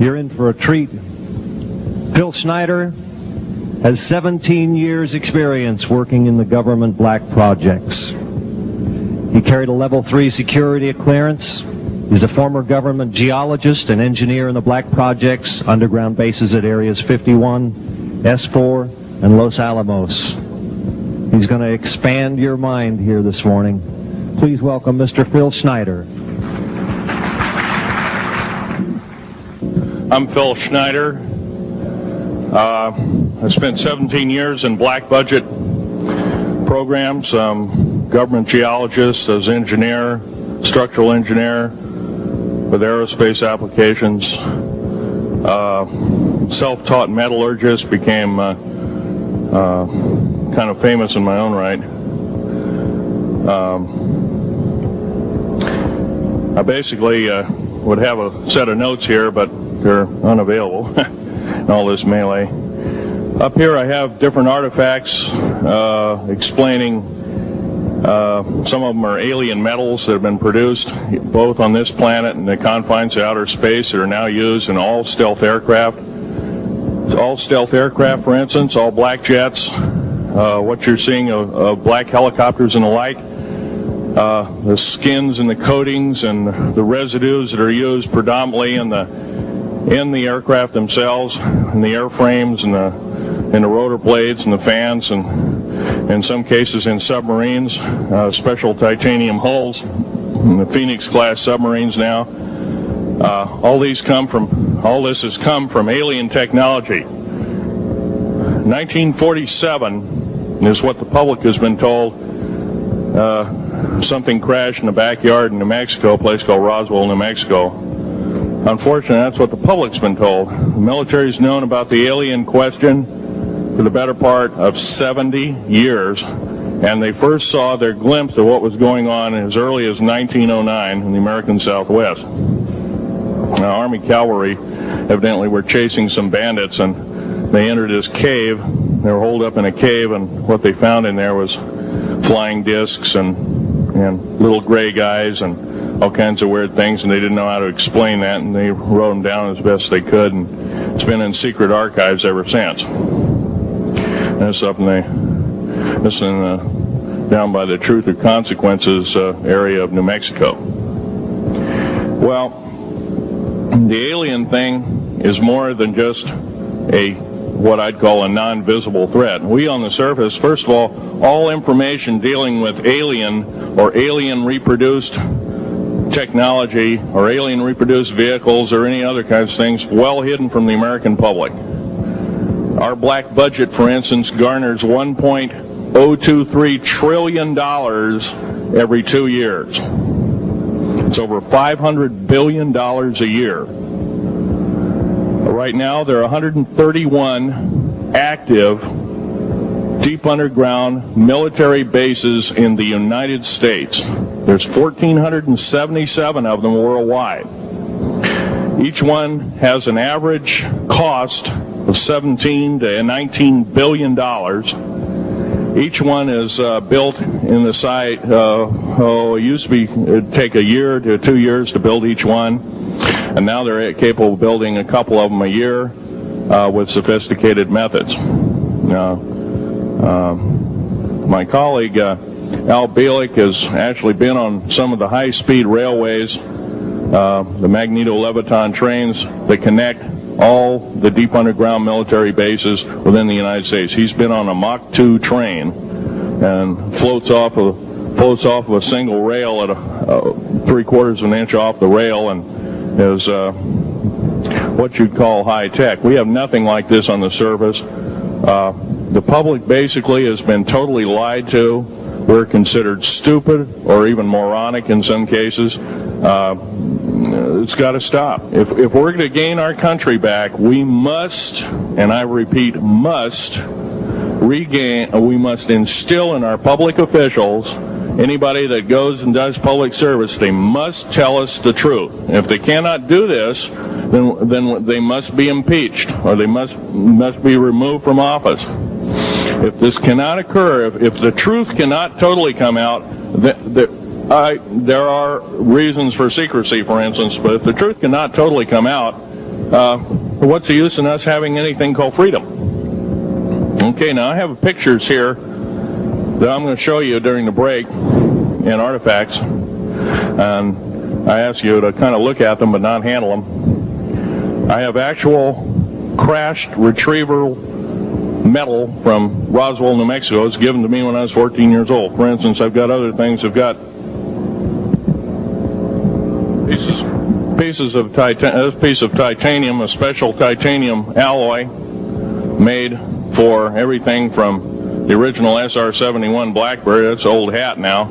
You're in for a treat. Phil Schneider has 17 years experience working in the government black projects. He carried a level 3 security clearance. He's a former government geologist and engineer in the black projects, underground bases at areas 51, S4, and Los Alamos. He's going to expand your mind here this morning. Please welcome Mr. Phil Schneider. I'm Phil Schneider. I spent 17 years in black budget programs, government geologist, as engineer, structural engineer with aerospace applications, self-taught metallurgist, became kind of famous in my own right. I basically would have a set of notes here, but they're unavailable in all this melee. Up here I have different artifacts explaining some of them are alien metals that have been produced both on this planet and the confines of outer space that are now used in all stealth aircraft. All stealth aircraft, for instance, all black jets, what you're seeing of black helicopters and the like, the skins and the coatings and the residues that are used predominantly in the aircraft themselves, in the airframes and the rotor blades and the fans, and in some cases in submarines, special titanium hulls, in the Phoenix class submarines now. All this has come from alien technology. 1947 is what the public has been told. Something crashed in the backyard in New Mexico, a place called Roswell, New Mexico. Unfortunately, that's what the public's been told. The military's known about the alien question for the better part of 70 years, and they first saw their glimpse of what was going on as early as 1909 in the American Southwest. Now, Army cavalry evidently were chasing some bandits, and they entered this cave. They were holed up in a cave, and what they found in there was flying discs and little gray guys and all kinds of weird things, and they didn't know how to explain that, and they wrote them down as best they could, and it's been in secret archives ever since. And it's up down by the Truth or Consequences area of New Mexico. Well, the alien thing is more than just what I'd call a non-visible threat. We on the surface, first of all information dealing with alien or alien reproduced technology or alien reproduced vehicles or any other kinds of things well hidden from the American public. Our black budget, for instance, garners $1.023 trillion every 2 years. It's over $500 billion a year. Right now, there are 131 active deep underground military bases in the United States. There's 1,477 of them worldwide. Each one has an average cost of $17 to $19 billion. Each one is built in the site. It used to be it'd take a year to 2 years to build each one, and now they're capable of building a couple of them a year with sophisticated methods. My colleague Al Bielek has actually been on some of the high-speed railways, the magneto-leviton trains that connect all the deep underground military bases within the United States. He's been on a Mach 2 train and floats off of a single rail at 3/4 of an inch off the rail, and is what you'd call high tech. We have nothing like this on the surface. The public basically has been totally lied to. We're considered stupid or even moronic in some cases. It's got to stop. If we're going to gain our country back, we must, and I repeat, must instill in our public officials, anybody that goes and does public service, they must tell us the truth. If they cannot do this, then they must be impeached, or they must be removed from office. If this cannot occur, if the truth cannot totally come out, there are reasons for secrecy, for instance, but if the truth cannot totally come out, what's the use in us having anything called freedom? Okay, now I have pictures here that I'm going to show you during the break in artifacts, and I ask you to kind of look at them but not handle them. I have actual crashed retrieval metal from Roswell, New Mexico. It's given to me when I was 14 years old. For instance, I've got other things. I've got pieces of this piece of titanium, a special titanium alloy made for everything from the original SR-71 Blackbird. That's old hat now.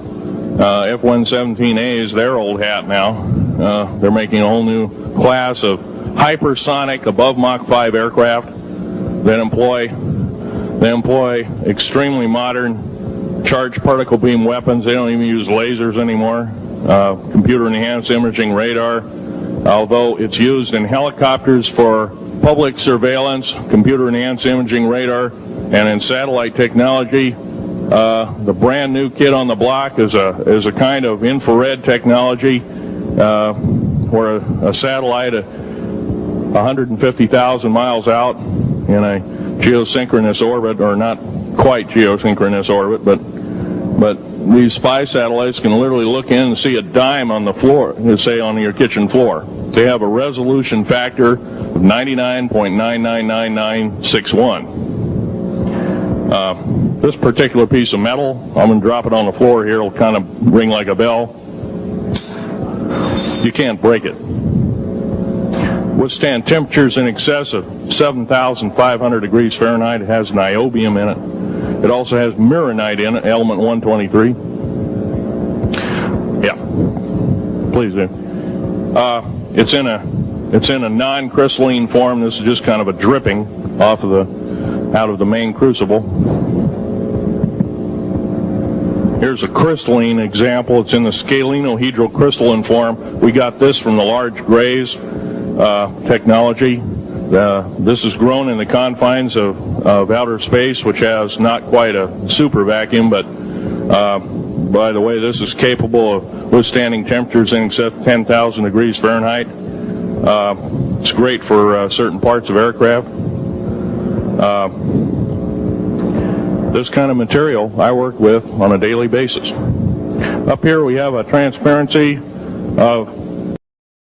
F-117A is their old hat now. They're making a whole new class of hypersonic above Mach 5 aircraft that employ extremely modern charged particle beam weapons. They don't even use lasers anymore. Computer enhanced imaging radar, although it's used in helicopters for public surveillance, computer enhanced imaging radar, and in satellite technology. The brand new kid on the block is a kind of infrared technology where a satellite 150,000 miles out in a geosynchronous orbit, or not quite geosynchronous orbit, but these spy satellites can literally look in and see a dime on the floor, say on your kitchen floor. They have a resolution factor of 99.999961. This particular piece of metal, I'm going to drop it on the floor here. It'll kind of ring like a bell. You can't break it. Withstand temperatures in excess of 7,500 degrees Fahrenheit. It has niobium in it. It also has mironite in it, element 123. Yeah, please do. It's in a non-crystalline form. This is just kind of a dripping out of the main crucible. Here's a crystalline example. It's in the scalenohedral crystalline form. We got this from the large grays technology. This is grown in the confines of outer space, which has not quite a super vacuum, but by the way, this is capable of withstanding temperatures in excess of 10,000 degrees Fahrenheit. It's great for certain parts of aircraft. This kind of material I work with on a daily basis. Up here we have a transparency of